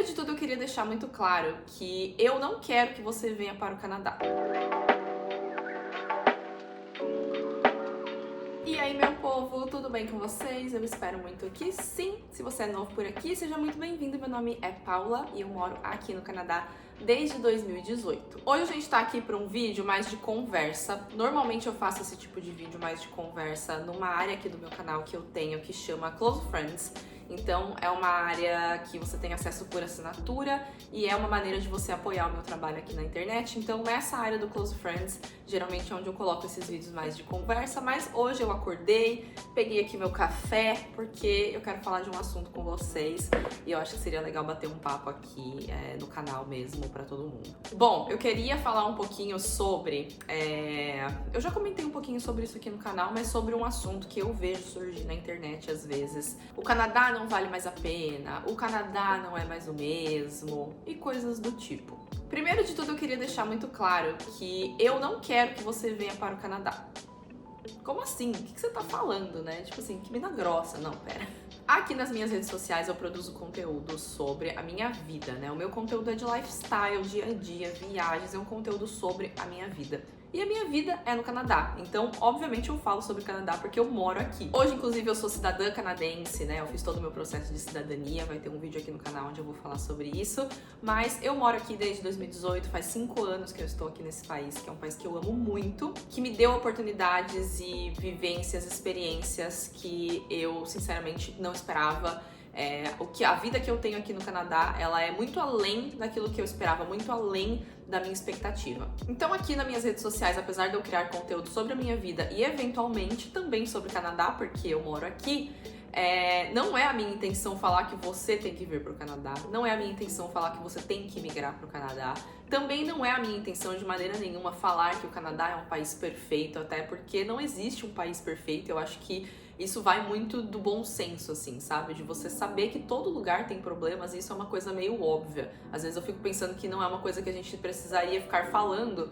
Primeiro de tudo, eu queria deixar muito claro que eu não quero que você venha para o Canadá. E aí, meu povo, tudo bem com vocês? Eu espero muito que sim. Se você é novo por aqui, seja muito bem-vindo. Meu nome é Paula e eu moro aqui no Canadá desde 2018. Hoje a gente tá aqui para um vídeo mais de conversa. Normalmente eu faço esse tipo de vídeo mais de conversa numa área aqui do meu canal que eu tenho que chama Close Friends. Então é uma área que você tem acesso por assinatura e é uma maneira de você apoiar o meu trabalho aqui na internet. Então nessa área do Close Friends, geralmente é onde eu coloco esses vídeos mais de conversa, mas hoje eu acordei, peguei aqui meu café, porque eu quero falar de um assunto com vocês e eu acho que seria legal bater um papo aqui no canal mesmo pra todo mundo. Bom, eu queria falar um pouquinho sobre... Eu já comentei um pouquinho sobre isso aqui no canal, mas sobre um assunto que eu vejo surgir na internet às vezes. O Canadá não vale mais a pena, o Canadá não é mais o mesmo e coisas do tipo. Primeiro de tudo, eu queria deixar muito claro que eu não quero que você venha para o Canadá. Como assim? O que você tá falando, né? Tipo assim, que mina grossa. Não, pera. Aqui nas minhas redes sociais eu produzo conteúdo sobre a minha vida, né? O meu conteúdo é de lifestyle, dia a dia, viagens, é um conteúdo sobre a minha vida. E a minha vida é no Canadá, então obviamente eu falo sobre o Canadá porque eu moro aqui. Hoje, inclusive, eu sou cidadã canadense, né? Eu fiz todo o meu processo de cidadania, vai ter um vídeo aqui no canal onde eu vou falar sobre isso. Mas eu moro aqui desde 2018, faz 5 anos que eu estou aqui nesse país, que é um país que eu amo muito, que me deu oportunidades e vivências, experiências que eu, sinceramente, não esperava. A vida que eu tenho aqui no Canadá, ela é muito além daquilo que eu esperava, muito além da minha expectativa. Então aqui nas minhas redes sociais, apesar de eu criar conteúdo sobre a minha vida e eventualmente também sobre o Canadá, porque eu moro aqui, não é a minha intenção falar que você tem que vir para o Canadá, não é a minha intenção falar que você tem que migrar para o Canadá, também não é a minha intenção de maneira nenhuma falar que o Canadá é um país perfeito, até porque não existe um país perfeito. Eu acho que isso vai muito do bom senso, assim, sabe? De você saber que todo lugar tem problemas e isso é uma coisa meio óbvia. Às vezes eu fico pensando que não é uma coisa que a gente precisaria ficar falando,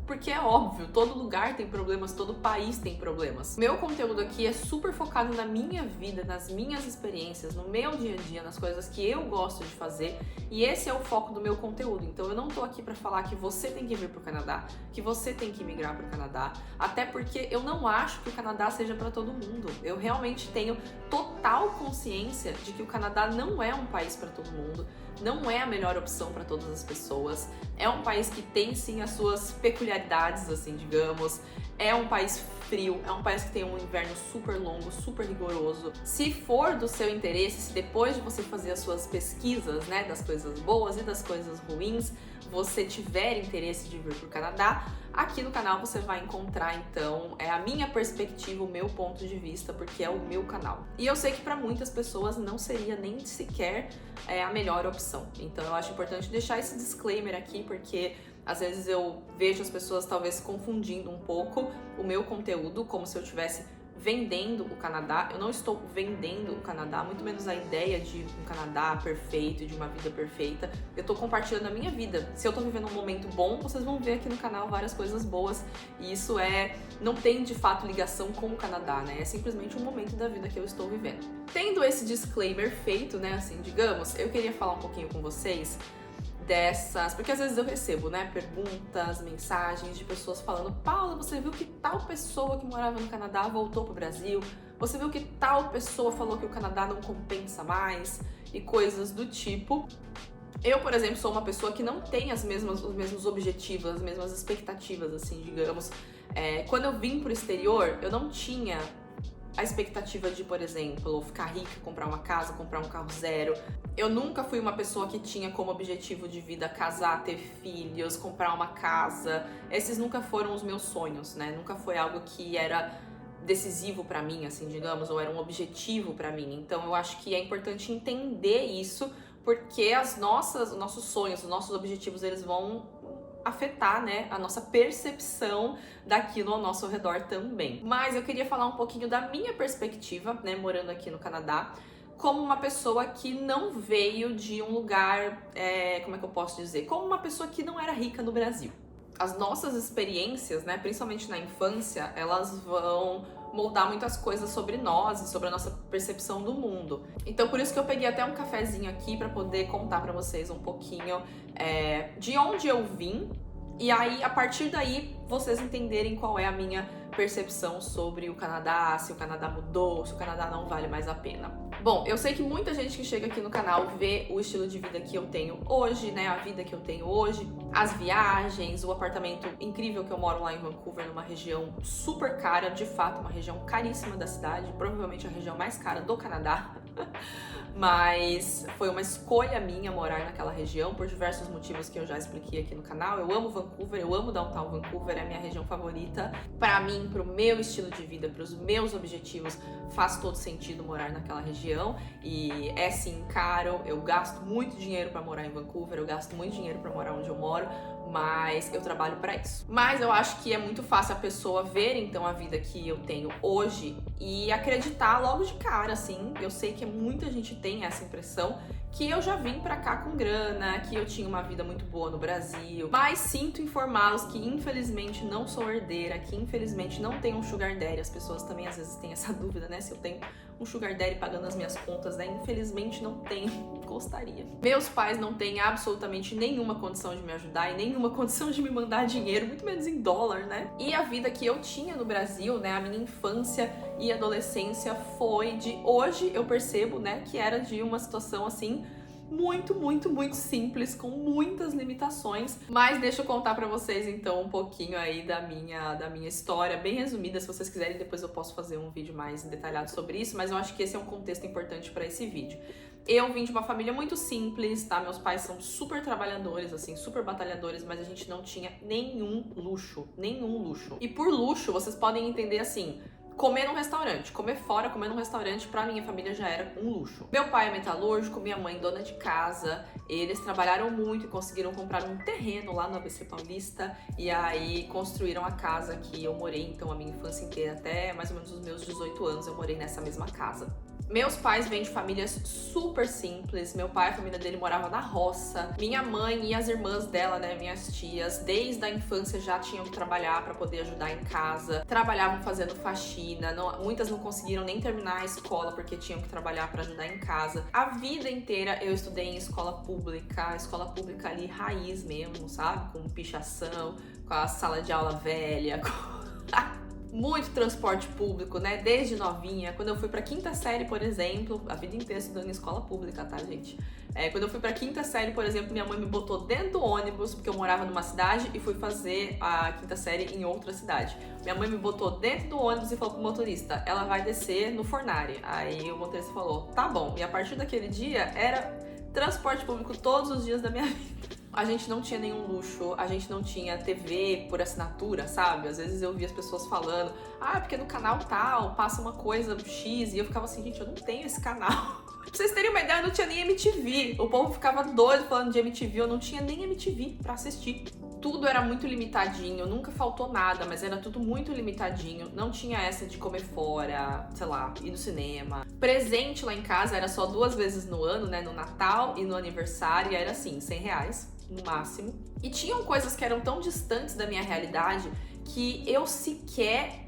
porque é óbvio, todo lugar tem problemas, todo país tem problemas. Meu conteúdo aqui é super focado na minha vida, nas minhas experiências, no meu dia a dia, nas coisas que eu gosto de fazer, e esse é o foco do meu conteúdo. Então eu não tô aqui pra falar que você tem que vir pro Canadá, que você tem que migrar pro Canadá, até porque eu não acho que o Canadá seja pra todo mundo. Eu realmente tenho total consciência de que o Canadá não é um país pra todo mundo, não é a melhor opção para todas as pessoas. É um país que tem sim as suas peculiaridades, assim, digamos. É um país frio, é um país que tem um inverno super longo, super rigoroso. Se for do seu interesse, se depois de você fazer as suas pesquisas, né, das coisas boas e das coisas ruins, você tiver interesse de vir para o Canadá, aqui no canal você vai encontrar, então, a minha perspectiva, o meu ponto de vista, porque é o meu canal. E eu sei que para muitas pessoas não seria nem sequer a melhor opção. Então eu acho importante deixar esse disclaimer aqui, porque às vezes eu vejo as pessoas talvez confundindo um pouco o meu conteúdo, como se eu estivesse vendendo o Canadá. Eu não estou vendendo o Canadá, muito menos a ideia de um Canadá perfeito, de uma vida perfeita. Eu tô compartilhando a minha vida. Se eu tô vivendo um momento bom, vocês vão ver aqui no canal várias coisas boas. E isso não tem de fato ligação com o Canadá, né? É simplesmente um momento da vida que eu estou vivendo. Tendo esse disclaimer feito, né, assim, digamos, eu queria falar um pouquinho com vocês porque às vezes eu recebo, né, perguntas, mensagens de pessoas falando: Paula, você viu que tal pessoa que morava no Canadá voltou pro Brasil? Você viu que tal pessoa falou que o Canadá não compensa mais? E coisas do tipo. Eu, por exemplo, sou uma pessoa que não tem os mesmos objetivos, as mesmas expectativas, assim, digamos. Quando eu vim pro exterior, eu não tinha a expectativa de, por exemplo, ficar rica, comprar uma casa, comprar um carro zero. Eu nunca fui uma pessoa que tinha como objetivo de vida casar, ter filhos, comprar uma casa. Esses nunca foram os meus sonhos, né? Nunca foi algo que era decisivo pra mim, assim, digamos, ou era um objetivo pra mim. Então eu acho que é importante entender isso, porque os nossos sonhos, os nossos objetivos, eles vão afetar, né, a nossa percepção daquilo ao nosso redor também. Mas eu queria falar um pouquinho da minha perspectiva, né, morando aqui no Canadá, como uma pessoa que não veio de um lugar, como é que eu posso dizer? Como uma pessoa que não era rica no Brasil. As nossas experiências, né, principalmente na infância, elas vão moldar muitas coisas sobre nós e sobre a nossa percepção do mundo. Então por isso que eu peguei até um cafezinho aqui para poder contar para vocês um pouquinho de onde eu vim, e aí a partir daí vocês entenderem qual é a minha percepção sobre o Canadá, se o Canadá mudou, se o Canadá não vale mais a pena. Bom, eu sei que muita gente que chega aqui no canal vê o estilo de vida que eu tenho hoje, né, a vida que eu tenho hoje, as viagens, o apartamento incrível que eu moro lá em Vancouver, numa região super cara, de fato, uma região caríssima da cidade, provavelmente a região mais cara do Canadá. Mas foi uma escolha minha morar naquela região por diversos motivos que eu já expliquei aqui no canal. Eu amo Vancouver, eu amo Downtown Vancouver, é a minha região favorita. Pra mim, pro meu estilo de vida, pros meus objetivos, faz todo sentido morar naquela região. E é sim caro, eu gasto muito dinheiro pra morar em Vancouver, eu gasto muito dinheiro pra morar onde eu moro, mas eu trabalho pra isso. Mas eu acho que é muito fácil a pessoa ver então a vida que eu tenho hoje e acreditar logo de cara, assim. Eu sei que muita gente tem essa impressão que eu já vim pra cá com grana, que eu tinha uma vida muito boa no Brasil, mas sinto informá-los que infelizmente não sou herdeira, que infelizmente não tenho um sugar daddy. As pessoas também às vezes têm essa dúvida, né, se eu tenho um sugar daddy pagando as minhas contas, né? Infelizmente não tenho, gostaria. Meus pais não têm absolutamente nenhuma condição de me ajudar e nenhuma condição de me mandar dinheiro, muito menos em dólar, né? E a vida que eu tinha no Brasil, né, a minha infância e adolescência foi de, hoje eu percebo, né, que era de uma situação assim muito simples, com muitas limitações. Mas deixa eu contar pra vocês então um pouquinho aí da minha história, bem resumida. Se vocês quiserem, depois eu posso fazer um vídeo mais detalhado sobre isso, mas eu acho que esse é um contexto importante pra esse vídeo. Eu vim de uma família muito simples, tá? Meus pais são super trabalhadores, assim, super batalhadores, mas a gente não tinha nenhum luxo. E por luxo, vocês podem entender assim, comer num restaurante, comer fora, comer num restaurante, pra minha família já era um luxo. Meu pai é metalúrgico, minha mãe dona de casa, eles trabalharam muito e conseguiram comprar um terreno lá no ABC Paulista e aí construíram a casa que eu morei, então a minha infância inteira, até mais ou menos os meus 18 anos eu morei nessa mesma casa. Meus pais vêm de famílias super simples. Meu pai, a família dele morava na roça. Minha mãe e as irmãs dela, né, minhas tias, desde a infância já tinham que trabalhar para poder ajudar em casa. Trabalhavam fazendo faxina. Muitas não conseguiram nem terminar a escola porque tinham que trabalhar para ajudar em casa. A vida inteira eu estudei em escola pública ali raiz mesmo, sabe? Com pichação, com a sala de aula velha, muito transporte público, né, desde novinha. Quando eu fui pra quinta série, por exemplo, a vida inteira estudando em escola pública, tá, gente? Quando eu fui pra quinta série, por exemplo, minha mãe me botou dentro do ônibus, porque eu morava numa cidade e fui fazer a quinta série em outra cidade. Minha mãe me botou dentro do ônibus e falou pro motorista, ela vai descer no Fornari. Aí o motorista falou, tá bom. E a partir daquele dia, era transporte público todos os dias da minha vida. A gente não tinha nenhum luxo, a gente não tinha TV por assinatura, sabe? Às vezes eu via as pessoas falando, porque no canal tal passa uma coisa X, e eu ficava assim, gente, eu não tenho esse canal. Pra vocês terem uma ideia, eu não tinha nem MTV. O povo ficava doido falando de MTV, eu não tinha nem MTV pra assistir. Tudo era muito limitadinho, nunca faltou nada, mas era tudo muito limitadinho. Não tinha essa de comer fora, sei lá, ir no cinema. Presente lá em casa era só 2 vezes no ano, né? No Natal e no aniversário, e era assim, R$100 no máximo. E tinham coisas que eram tão distantes da minha realidade que eu sequer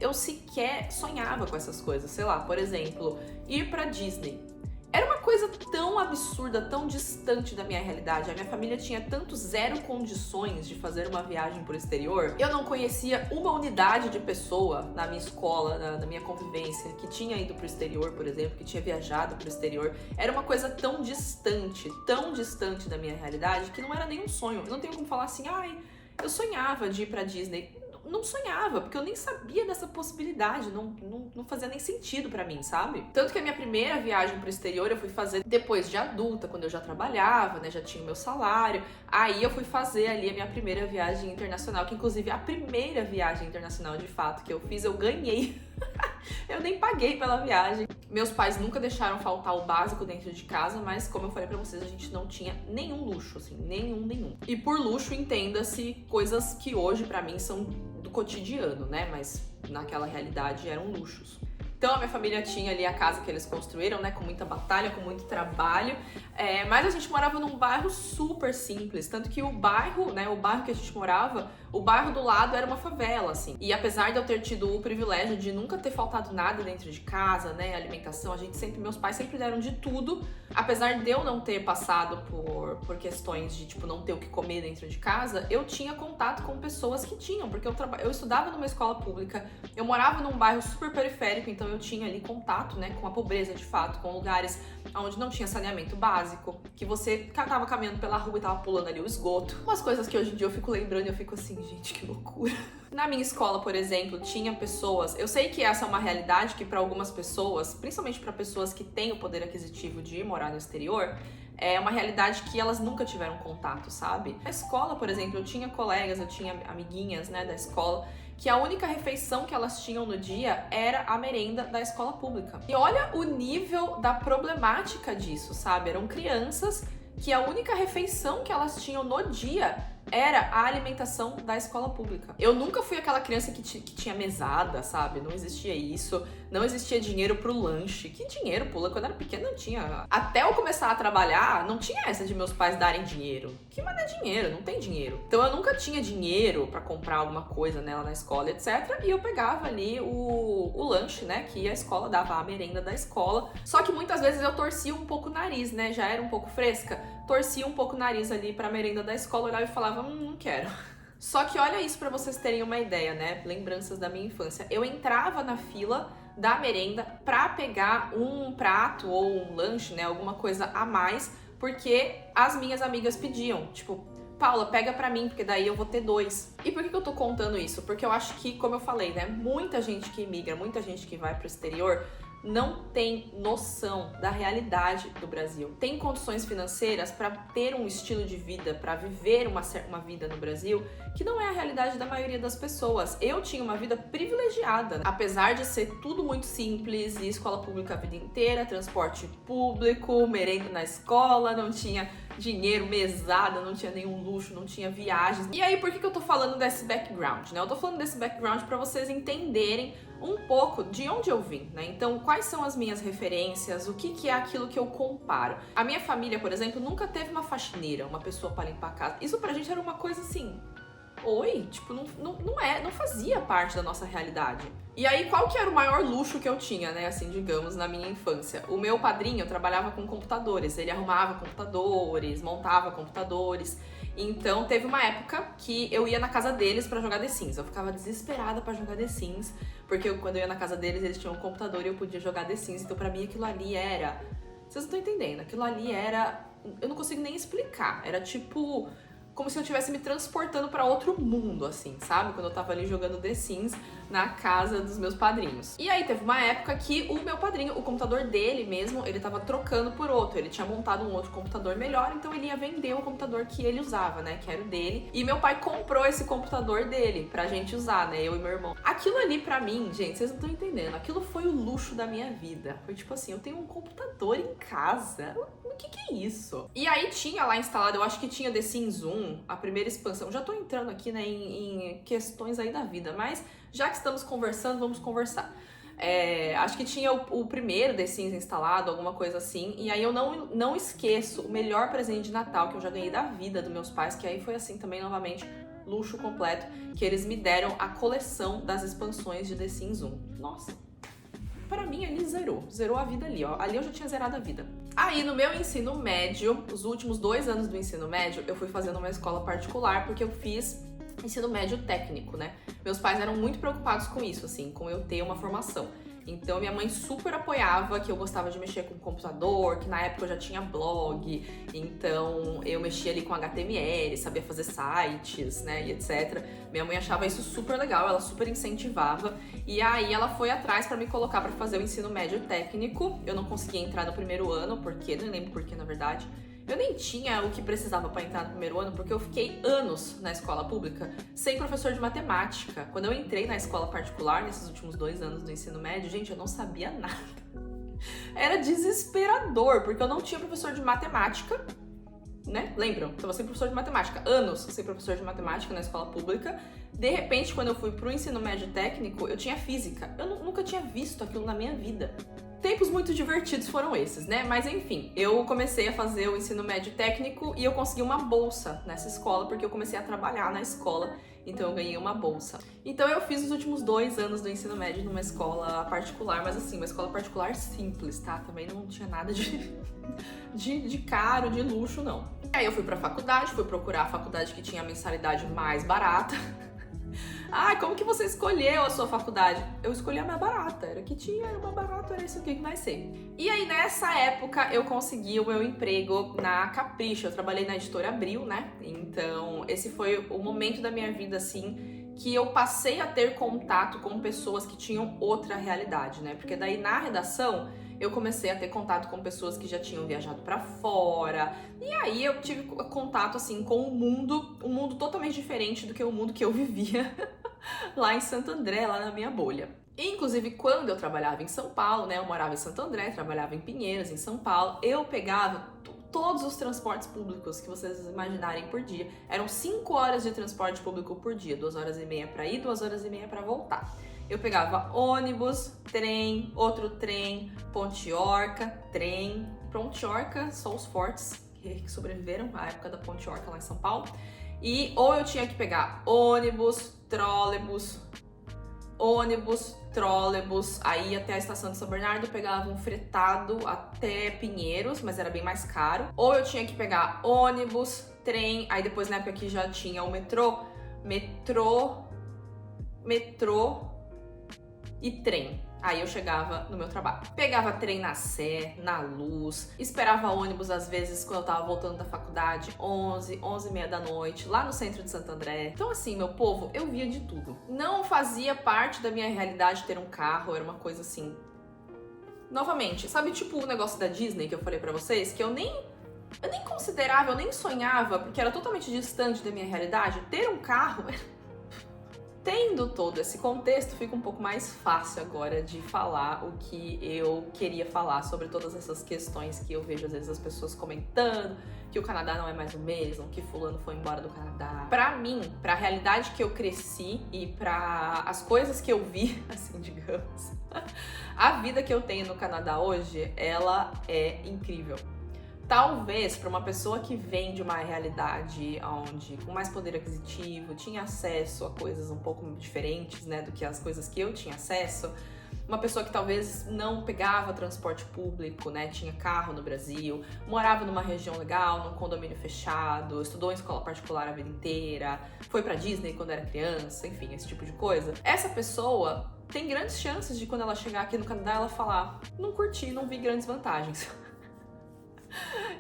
sonhava com essas coisas. Sei lá, por exemplo, ir pra Disney. Era uma coisa tão absurda, tão distante da minha realidade. A minha família tinha tanto zero condições de fazer uma viagem pro exterior. Eu não conhecia uma unidade de pessoa na minha escola, na minha convivência, que tinha ido pro exterior, por exemplo, que tinha viajado pro exterior. Era uma coisa tão distante da minha realidade, que não era nem um sonho. Eu não tenho como falar assim, eu sonhava de ir pra Disney. Não sonhava, porque eu nem sabia dessa possibilidade, não fazia nem sentido pra mim, sabe? Tanto que a minha primeira viagem pro exterior eu fui fazer depois de adulta, quando eu já trabalhava, né, já tinha o meu salário. Aí eu fui fazer ali a minha primeira viagem internacional, que inclusive a primeira viagem internacional de fato que eu fiz, eu ganhei. Eu nem paguei pela viagem. Meus pais nunca deixaram faltar o básico dentro de casa, mas como eu falei pra vocês, a gente não tinha nenhum luxo, assim, nenhum. E por luxo, entenda-se coisas que hoje pra mim são do cotidiano, né? Mas naquela realidade eram luxos. Então a minha família tinha ali a casa que eles construíram, né, com muita batalha, com muito trabalho, mas a gente morava num bairro super simples, tanto que o bairro, né, o bairro que a gente morava, o bairro do lado era uma favela, assim. E apesar de eu ter tido o privilégio de nunca ter faltado nada dentro de casa, né, alimentação, meus pais sempre deram de tudo, apesar de eu não ter passado por questões de, tipo, não ter o que comer dentro de casa, eu tinha contato com pessoas que tinham, porque eu estudava numa escola pública, eu morava num bairro super periférico, então eu tinha ali contato, né, com a pobreza de fato, com lugares onde não tinha saneamento básico, que você tava caminhando pela rua e tava pulando ali o esgoto. Umas coisas que hoje em dia eu fico lembrando e eu fico assim, gente, que loucura. Na minha escola, por exemplo, tinha pessoas, eu sei que essa é uma realidade que para algumas pessoas, principalmente para pessoas que têm o poder aquisitivo de ir morar no exterior, é uma realidade que elas nunca tiveram contato, sabe? Na escola, por exemplo, eu tinha colegas, eu tinha amiguinhas, né, da escola, que a única refeição que elas tinham no dia era a merenda da escola pública. E olha o nível da problemática disso, sabe? Eram crianças que a única refeição que elas tinham no dia era a alimentação da escola pública. Eu nunca fui aquela criança que tinha mesada, sabe? Não existia isso. Não existia dinheiro pro lanche. Que dinheiro, pula? Quando eu era pequena não tinha. Até eu começar a trabalhar, não tinha essa de meus pais darem dinheiro. Que mané dinheiro? Não tem dinheiro. Então eu nunca tinha dinheiro pra comprar alguma coisa nela na escola, etc. E eu pegava ali o lanche, né? Que a escola dava, a merenda da escola. Só que muitas vezes eu torcia um pouco o nariz, né? Já era um pouco fresca. Torcia um pouco o nariz ali pra merenda da escola, olhava e falava, não quero. Só que olha isso pra vocês terem uma ideia, né? Lembranças da minha infância. Eu entrava na fila da merenda pra pegar um prato ou um lanche, né? Alguma coisa a mais, porque as minhas amigas pediam. Tipo, Paula, pega pra mim, porque daí eu vou ter 2. E por que eu tô contando isso? Porque eu acho que, como eu falei, né? Muita gente que imigra, muita gente que vai pro exterior não tem noção da realidade do Brasil. Tem condições financeiras para ter um estilo de vida, para viver uma vida no Brasil, que não é a realidade da maioria das pessoas. Eu tinha uma vida privilegiada, apesar de ser tudo muito simples, e escola pública a vida inteira, transporte público, merenda na escola, não tinha dinheiro, mesada, não tinha nenhum luxo, não tinha viagens. E aí, por que eu tô falando desse background, né? Eu tô falando desse background para vocês entenderem um pouco de onde eu vim, né? Então, quais são as minhas referências, o que é aquilo que eu comparo. A minha família, por exemplo, nunca teve uma faxineira, uma pessoa para limpar a casa. Isso pra gente era uma coisa assim, oi, tipo, não fazia parte da nossa realidade. E aí, qual que era o maior luxo que eu tinha, né, assim, digamos, na minha infância? O meu padrinho trabalhava com computadores, ele arrumava computadores, montava computadores. Então, teve uma época que eu ia na casa deles pra jogar The Sims. Eu ficava desesperada pra jogar The Sims, porque quando eu ia na casa deles, eles tinham um computador e eu podia jogar The Sims. Então, pra mim, aquilo ali era... Vocês não estão entendendo. Aquilo ali era... Eu não consigo nem explicar. Era tipo... como se eu estivesse me transportando pra outro mundo, assim, sabe? Quando eu tava ali jogando The Sims na casa dos meus padrinhos. E aí teve uma época que o meu padrinho, o computador dele mesmo, ele tava trocando por outro. Ele tinha montado um outro computador melhor, então ele ia vender o computador que ele usava, né? Que era o dele. E meu pai comprou esse computador dele pra gente usar, né? Eu e meu irmão. Aquilo ali pra mim, gente, vocês não estão entendendo. Aquilo foi o luxo da minha vida. Foi tipo assim, eu tenho um computador em casa. O que é isso? E aí tinha lá instalado, eu acho que tinha The Sims 1, a primeira expansão. Já tô entrando aqui, né, em questões aí da vida, mas já que estamos conversando, vamos conversar. Acho que tinha o primeiro The Sims instalado, alguma coisa assim. E aí eu não esqueço o melhor presente de Natal que eu já ganhei da vida dos meus pais, que aí foi assim também, novamente, luxo completo, que eles me deram a coleção das expansões de The Sims 1. Nossa, pra mim ali zerou a vida ali, ó. Ali eu já tinha zerado a vida. Aí no meu ensino médio, os últimos 2 anos do ensino médio, eu fui fazendo uma escola particular, porque eu fiz ensino médio técnico, né? Meus pais eram muito preocupados com isso, assim, com eu ter uma formação. Então, minha mãe super apoiava que eu gostava de mexer com o computador, que na época eu já tinha blog, então eu mexia ali com HTML, sabia fazer sites, né, e etc. Minha mãe achava isso super legal, ela super incentivava, e aí ela foi atrás pra me colocar pra fazer o ensino médio técnico. Eu não conseguia entrar no primeiro ano, porque, não lembro porquê, na verdade. Eu nem tinha o que precisava para entrar no primeiro ano, porque eu fiquei anos na escola pública sem professor de matemática. Quando eu entrei na escola particular, nesses últimos 2 anos do ensino médio, gente, eu não sabia nada. Era desesperador, porque eu não tinha professor de matemática né? Lembram? Então, eu sempre professor de matemática. Anos eu ser professor de matemática na escola pública. De repente, quando eu fui pro ensino médio técnico, eu tinha física. Eu nunca tinha visto aquilo na minha vida. Tempos muito divertidos foram esses, né? Mas enfim, eu comecei a fazer o ensino médio técnico e eu consegui uma bolsa nessa escola, porque eu comecei a trabalhar na escola, então eu ganhei uma bolsa. Então eu fiz os últimos 2 anos do ensino médio numa escola particular, mas assim, uma escola particular simples, tá? Também não tinha nada de caro, de luxo, não. Aí eu fui pra faculdade, fui procurar a faculdade que tinha a mensalidade mais barata. Ah, como que você escolheu a sua faculdade? Eu escolhi a mais barata, era que tinha, era uma barata, era isso aqui que vai ser. E aí nessa época eu consegui o meu emprego na Capricho, eu trabalhei na editora Abril, né? Então esse foi o momento da minha vida, assim, que eu passei a ter contato com pessoas que tinham outra realidade, né? Porque daí na redação eu comecei a ter contato com pessoas que já tinham viajado pra fora. E aí eu tive contato, assim, com um mundo totalmente diferente do que o mundo que eu vivia lá em Santo André, lá na minha bolha. E, inclusive, quando eu trabalhava em São Paulo, né, eu morava em Santo André, trabalhava em Pinheiros, em São Paulo, eu pegava todos os transportes públicos que vocês imaginarem por dia. Eram 5 horas de transporte público por dia, 2 horas e meia pra ir, 2 horas e meia pra voltar. Eu pegava ônibus, trem, outro trem, Ponte-Orca, trem. Ponte-Orca, só os fortes que sobreviveram à época da Ponte-Orca lá em São Paulo. E ou eu tinha que pegar ônibus, trólebus, aí até a estação de São Bernardo, pegava um fretado até Pinheiros, mas era bem mais caro. Ou eu tinha que pegar ônibus, trem, aí depois na época que já tinha o metrô e trem. Aí eu chegava no meu trabalho. Pegava trem na Sé, na Luz, esperava ônibus às vezes quando eu tava voltando da faculdade, 11h30 da noite, lá no centro de Santo André. Então assim, meu povo, eu via de tudo. Não fazia parte da minha realidade ter um carro, era uma coisa assim... Novamente, sabe tipo o negócio da Disney que eu falei pra vocês? Que eu nem considerava, eu nem sonhava, porque era totalmente distante da minha realidade. Ter um carro... Tendo todo esse contexto, fica um pouco mais fácil agora de falar o que eu queria falar sobre todas essas questões que eu vejo às vezes as pessoas comentando, que o Canadá não é mais o mesmo, que fulano foi embora do Canadá. Pra mim, pra realidade que eu cresci e pra as coisas que eu vi, assim, digamos, a vida que eu tenho no Canadá hoje, ela é incrível. Talvez para uma pessoa que vem de uma realidade onde com mais poder aquisitivo, tinha acesso a coisas um pouco diferentes, né, do que as coisas que eu tinha acesso, uma pessoa que talvez não pegava transporte público, né, tinha carro no Brasil, morava numa região legal, num condomínio fechado, estudou em escola particular a vida inteira, foi pra Disney quando era criança, enfim, esse tipo de coisa. Essa pessoa tem grandes chances de quando ela chegar aqui no Canadá ela falar: não curti, não vi grandes vantagens.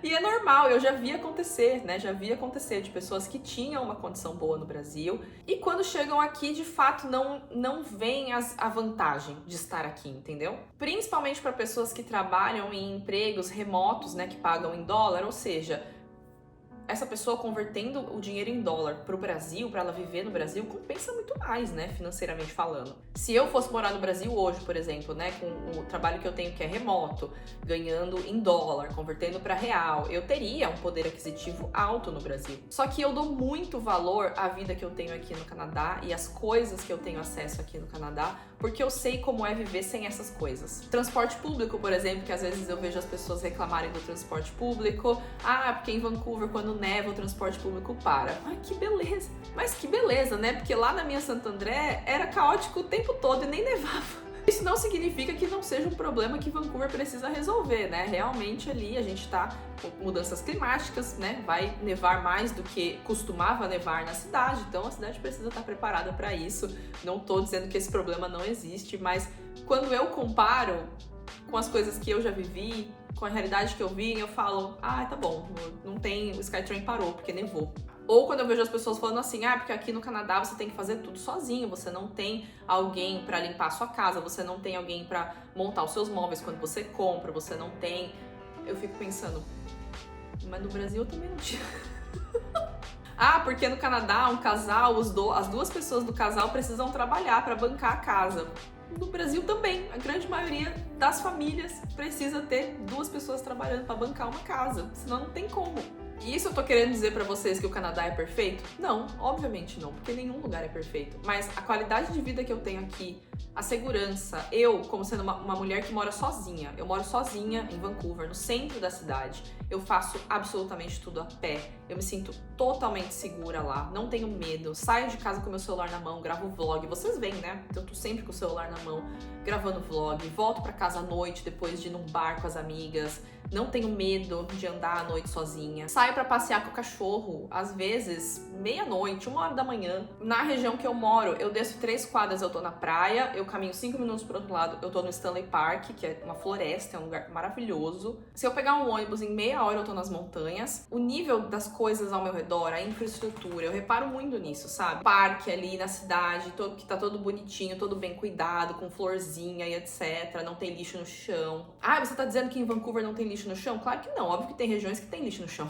E é normal, eu já vi acontecer, né? Já vi acontecer de pessoas que tinham uma condição boa no Brasil e quando chegam aqui, de fato, não veem a vantagem de estar aqui, entendeu? Principalmente para pessoas que trabalham em empregos remotos, né? Que pagam em dólar, ou seja, essa pessoa convertendo o dinheiro em dólar pro Brasil, para ela viver no Brasil, compensa muito mais, né, financeiramente falando. Se eu fosse morar no Brasil hoje, por exemplo, né, com o trabalho que eu tenho que é remoto, ganhando em dólar, convertendo para real, eu teria um poder aquisitivo alto no Brasil. Só que eu dou muito valor à vida que eu tenho aqui no Canadá e às coisas que eu tenho acesso aqui no Canadá, porque eu sei como é viver sem essas coisas. Transporte público, por exemplo, que às vezes eu vejo as pessoas reclamarem do transporte público. Ah, porque em Vancouver, quando neva, o transporte público para. Ai, que beleza! Mas que beleza, né? Porque lá na minha Santo André era caótico o tempo todo e nem nevava. Isso não significa que não seja um problema que Vancouver precisa resolver, né? Realmente ali a gente tá com mudanças climáticas, né? Vai nevar mais do que costumava nevar na cidade, então a cidade precisa estar preparada para isso. Não tô dizendo que esse problema não existe, mas quando eu comparo com as coisas que eu já vivi, com a realidade que eu vi, eu falo: ah, tá bom, não tem, o Skytrain parou porque nevou. Ou quando eu vejo as pessoas falando assim: ah, porque aqui no Canadá você tem que fazer tudo sozinho, você não tem alguém pra limpar a sua casa, você não tem alguém pra montar os seus móveis quando você compra, você não tem... Eu fico pensando, mas no Brasil eu também não tinha. Ah, porque no Canadá um casal, as duas pessoas do casal precisam trabalhar pra bancar a casa. No Brasil também, a grande maioria das famílias precisa ter 2 pessoas trabalhando pra bancar uma casa, senão não tem como. E isso eu tô querendo dizer pra vocês que o Canadá é perfeito? Não, obviamente não, porque nenhum lugar é perfeito. Mas a qualidade de vida que eu tenho aqui, a segurança, eu, como sendo uma mulher que mora sozinha, eu moro sozinha em Vancouver, no centro da cidade. Eu faço absolutamente tudo a pé. Eu me sinto totalmente segura lá, não tenho medo. Saio de casa com meu celular na mão, gravo vlog. Vocês veem, né? Eu tô sempre com o celular na mão, gravando vlog. Volto pra casa à noite, depois de ir num bar com as amigas. Não tenho medo de andar à noite sozinha. Saio pra passear com o cachorro, às vezes, meia-noite, 1h da manhã. Na região que eu moro, eu desço 3 quadras, eu tô na praia. Eu caminho 5 minutos pro outro lado, eu tô no Stanley Park, que é uma floresta, é um lugar maravilhoso. Se eu pegar um ônibus, em meia hora eu tô nas montanhas. O nível das coisas ao meu redor, a infraestrutura, eu reparo muito nisso, sabe? Parque ali na cidade, que tá todo bonitinho, todo bem cuidado, com florzinha e etc. Não tem lixo no chão. Ah, você tá dizendo que em Vancouver não tem lixo no chão? Claro que não, óbvio que tem regiões que tem lixo no chão.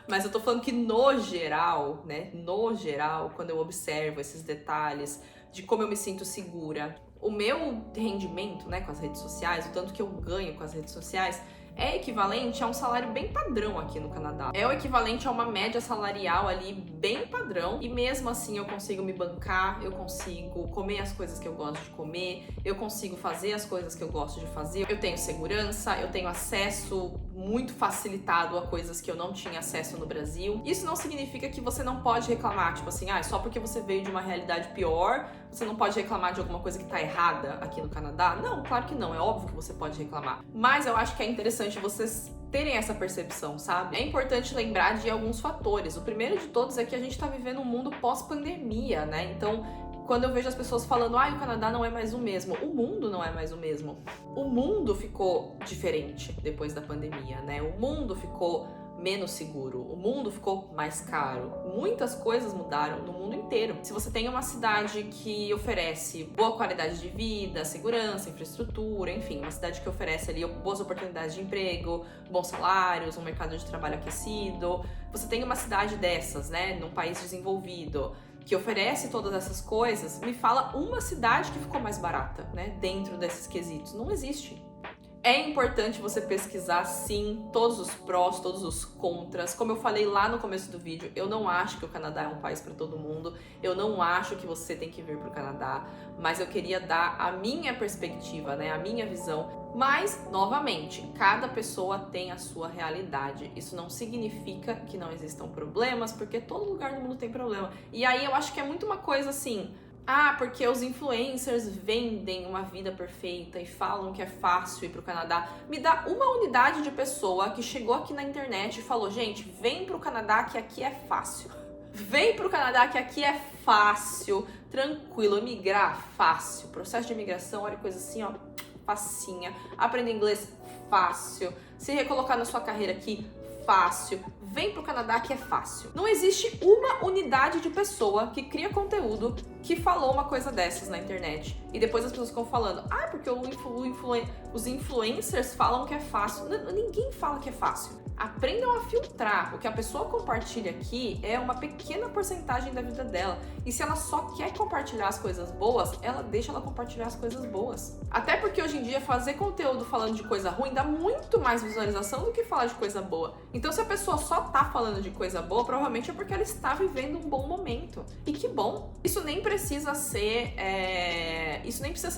Mas eu tô falando que no geral, né? No geral, quando eu observo esses detalhes de como eu me sinto segura, o meu rendimento, né, com as redes sociais, o tanto que eu ganho com as redes sociais, é equivalente a um salário bem padrão aqui no Canadá. É o equivalente a uma média salarial ali bem padrão, e mesmo assim eu consigo me bancar, eu consigo comer as coisas que eu gosto de comer, eu consigo fazer as coisas que eu gosto de fazer, eu tenho segurança, eu tenho acesso muito facilitado a coisas que eu não tinha acesso no Brasil. Isso não significa que você não pode reclamar, tipo assim, só porque você veio de uma realidade pior, você não pode reclamar de alguma coisa que tá errada aqui no Canadá. Não, claro que não, é óbvio que você pode reclamar. Mas eu acho que é interessante vocês terem essa percepção, sabe? É importante lembrar de alguns fatores. O primeiro de todos é que a gente tá vivendo um mundo pós-pandemia, né? Então, quando eu vejo as pessoas falando, o Canadá não é mais o mesmo, o mundo não é mais o mesmo. O mundo ficou diferente depois da pandemia, né? O mundo ficou menos seguro, o mundo ficou mais caro. Muitas coisas mudaram no mundo inteiro. Se você tem uma cidade que oferece boa qualidade de vida, segurança, infraestrutura, enfim, uma cidade que oferece ali boas oportunidades de emprego, bons salários, um mercado de trabalho aquecido, você tem uma cidade dessas, né, num país desenvolvido, que oferece todas essas coisas, me fala uma cidade que ficou mais barata, né, dentro desses quesitos. Não existe. É importante você pesquisar, sim, todos os prós, todos os contras. Como eu falei lá no começo do vídeo, eu não acho que o Canadá é um país para todo mundo. Eu não acho que você tem que vir para o Canadá. Mas eu queria dar a minha perspectiva, né, a minha visão. Mas, novamente, cada pessoa tem a sua realidade. Isso não significa que não existam problemas, porque todo lugar do mundo tem problema. E aí eu acho que é muito uma coisa assim... porque os influencers vendem uma vida perfeita e falam que é fácil ir pro Canadá. Me dá uma unidade de pessoa que chegou aqui na internet e falou, gente, vem pro Canadá que aqui é fácil. Vem pro Canadá que aqui é fácil, tranquilo, emigrar fácil. Processo de imigração, olha coisa assim, ó, facinha. Aprender inglês fácil. Se recolocar na sua carreira aqui, fácil. Vem pro Canadá que é fácil. Não existe uma unidade de pessoa que cria conteúdo que falou uma coisa dessas na internet. E depois as pessoas ficam falando, porque os influencers falam que é fácil. Ninguém fala que é fácil. Aprendam a filtrar. O que a pessoa compartilha aqui é uma pequena porcentagem da vida dela. E se ela só quer compartilhar as coisas boas, deixa ela compartilhar as coisas boas. Até porque hoje em dia fazer conteúdo falando de coisa ruim dá muito mais visualização do que falar de coisa boa. Então se a pessoa só tá falando de coisa boa, provavelmente é porque ela está vivendo um bom momento. E que bom! Isso nem precisa ser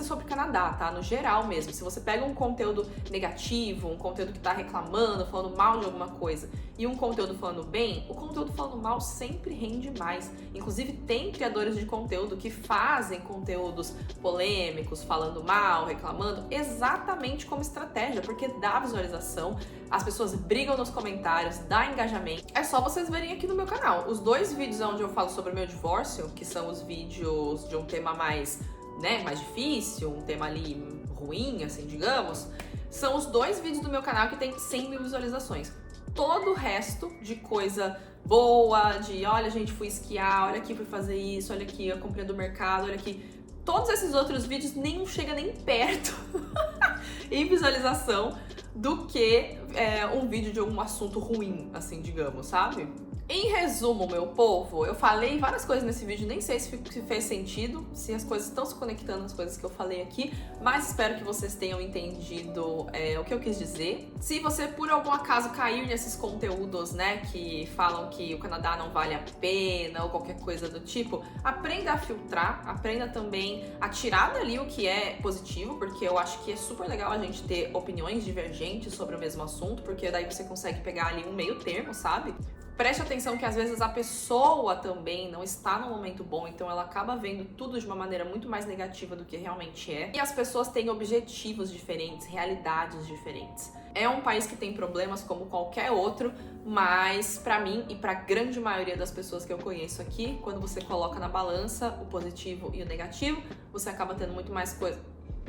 sobre Canadá, tá? No geral mesmo. Se você pega um conteúdo negativo, um conteúdo que tá reclamando, falando mal de alguma coisa, e um conteúdo falando bem, o conteúdo falando mal sempre rende mais. Inclusive tem criadores de conteúdo que fazem conteúdos polêmicos, falando mal, reclamando, exatamente como estratégia, porque dá visualização, as pessoas brigam nos comentários, dá engajamento. É só vocês verem aqui no meu canal. Os 2 vídeos onde eu falo sobre o meu divórcio, que são os vídeos de um tema mais difícil, um tema ali ruim, assim, digamos, são os 2 vídeos do meu canal que tem 100 mil visualizações. Todo o resto de coisa boa, de olha, gente, fui esquiar, olha aqui, fui fazer isso, olha aqui, eu comprei do mercado, olha aqui. Todos esses outros vídeos nenhum chega nem perto em visualização do que um vídeo de algum assunto ruim, assim, digamos, sabe? Em resumo, meu povo, eu falei várias coisas nesse vídeo, nem sei se fez sentido, se as coisas estão se conectando às coisas que eu falei aqui, mas espero que vocês tenham entendido o que eu quis dizer. Se você, por algum acaso, cair nesses conteúdos, né, que falam que o Canadá não vale a pena ou qualquer coisa do tipo, aprenda a filtrar, aprenda também a tirar dali o que é positivo, porque eu acho que é super legal a gente ter opiniões divergentes sobre o mesmo assunto, porque daí você consegue pegar ali um meio termo, sabe? Preste atenção que às vezes a pessoa também não está no momento bom, então ela acaba vendo tudo de uma maneira muito mais negativa do que realmente é. E as pessoas têm objetivos diferentes, realidades diferentes. É um país que tem problemas como qualquer outro, mas pra mim e pra grande maioria das pessoas que eu conheço aqui, quando você coloca na balança o positivo e o negativo, você acaba tendo muito mais coisa.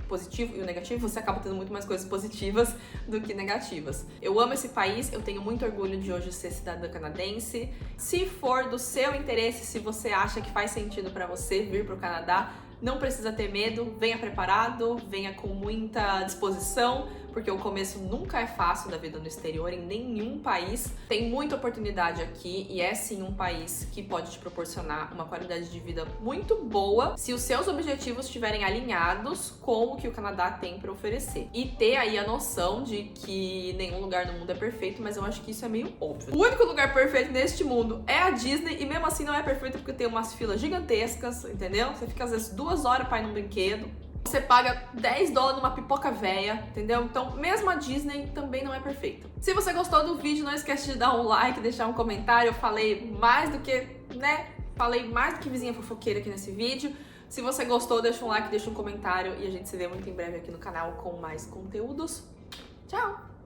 Positivo e o negativo, você acaba tendo muito mais coisas positivas do que negativas. Eu amo esse país, eu tenho muito orgulho de hoje ser cidadã canadense. Se for do seu interesse, se você acha que faz sentido pra você vir pro Canadá, não precisa ter medo, venha preparado, venha com muita disposição, porque o começo nunca é fácil da vida no exterior, em nenhum país. Tem muita oportunidade aqui e é sim um país que pode te proporcionar uma qualidade de vida muito boa se os seus objetivos estiverem alinhados com o que o Canadá tem para oferecer. E ter aí a noção de que nenhum lugar no mundo é perfeito, mas eu acho que isso é meio óbvio. O único lugar perfeito neste mundo é a Disney e mesmo assim não é perfeito porque tem umas filas gigantescas, entendeu? Você fica às vezes 2 horas para ir num brinquedo. Você paga $10 numa pipoca véia, entendeu? Então, mesmo a Disney também não é perfeita. Se você gostou do vídeo, não esquece de dar um like, deixar um comentário. Eu falei mais do que, Falei mais do que vizinha fofoqueira aqui nesse vídeo. Se você gostou, deixa um like, deixa um comentário e a gente se vê muito em breve aqui no canal com mais conteúdos. Tchau!